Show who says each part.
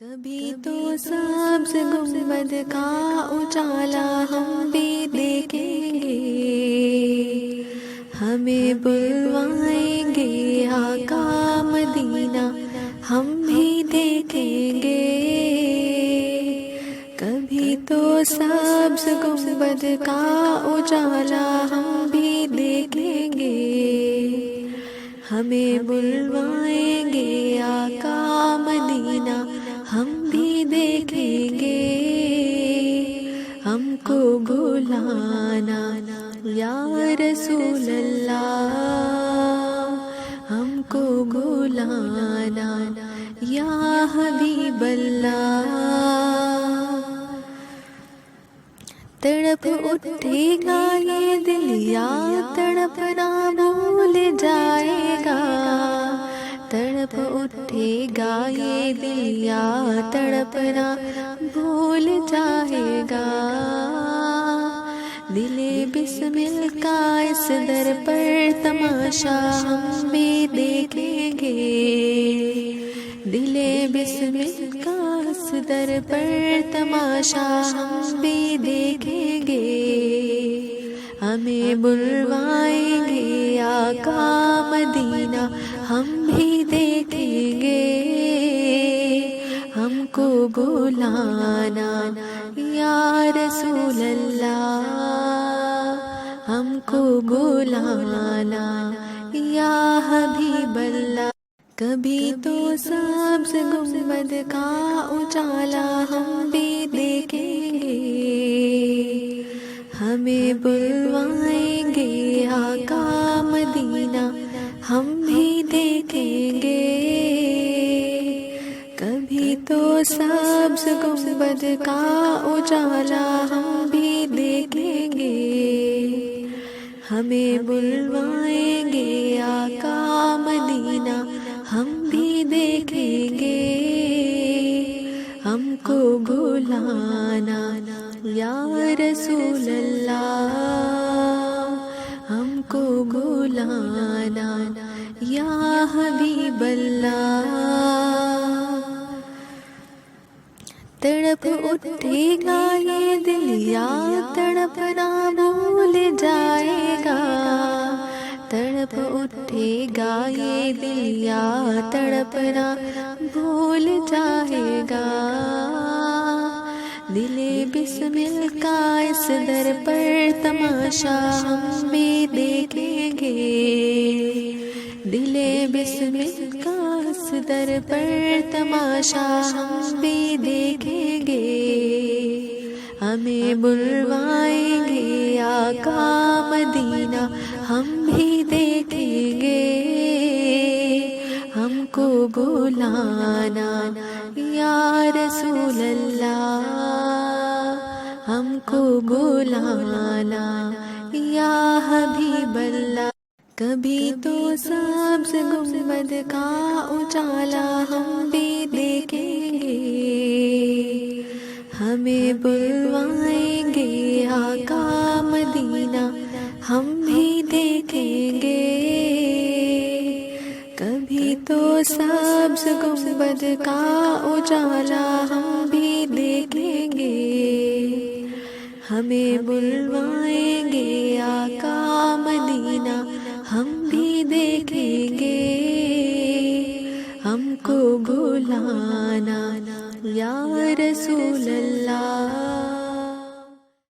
Speaker 1: کبھی تو سبز گنبد کا اجالا ہم بھی دیکھیں گے، ہمیں بلوائیں گے آقا مدینہ ہم بھی دیکھیں گے۔ کبھی تو سبز گنبد کا اجالا ہم بھی دیکھیں گے، ہمیں بلوائیں گے آقا مدینہ ہم بھی دیکھیں گے۔ ہم کو بلانا یا رسول اللہ، ہم کو بلانا یا حبیب اللہ۔ تڑپ اٹھے گا یہ دل یا تڑپنا بھول جائے گا، تڑپ اٹھے گا یہ دل یا تڑپنا بھول جائے گا۔ دل بسمل کا اس در پر تماشا ہم بھی دیکھیں گے، دل بسمل کا اس در پر تماشا ہم بھی دیکھیں گے۔ ہمیں بلوائیں گے آقا مدینہ ہم بھی دیکھیں گے۔ ہم کو بلانا یا رسول اللہ، ہم کو بلانا یا حبیب اللہ۔ کبھی تو سبز گنبد کا اجالا ہم بھی دیکھیں گے، ہمیں بلوائیں گے آقا مدینہ ہم بھی دیکھیں گے۔ کبھی تو سبز گنبد کا اجالا ہم بھی دیکھیں گے، ہمیں بلوائیں گے آقا مدینہ ہم بھی دیکھیں گے۔ ہم کو بلانا یا رسول اللہ، ہم کو بلانا یا حبیب اللہ۔ تڑپ اٹھے گا یہ دل یا تڑپنا بھول جائے گا، تڑپ اٹھے گا یہ دل یا تڑپنا بھول جائے گا۔ دل بسمل کا اس در پر تماشا ہم بھی دیکھیں گے، دل بسمل کا اس در پر تماشا ہم بھی دیکھیں گے۔ ہمیں بلوائیں گے آقا مدینہ ہم بھی دیکھیں گے۔ ہم کو بلانا یا رسول اللہ، ہم کو بلانا یا حبیب اللہ۔ کبھی تو سبز گنبد کا اجالا ہم بھی دیکھیں گے، ہمیں بلوائیں گے آقا مدینہ ہم بھی دیکھیں گے۔ کبھی تو سبز گنبد کا اجالا ہم بھی دیکھیں گے، ہمیں بلوائیں گے آقا مدینہ ہم بھی دیکھیں گے۔ ہم کو بلانا یا رسول اللہ،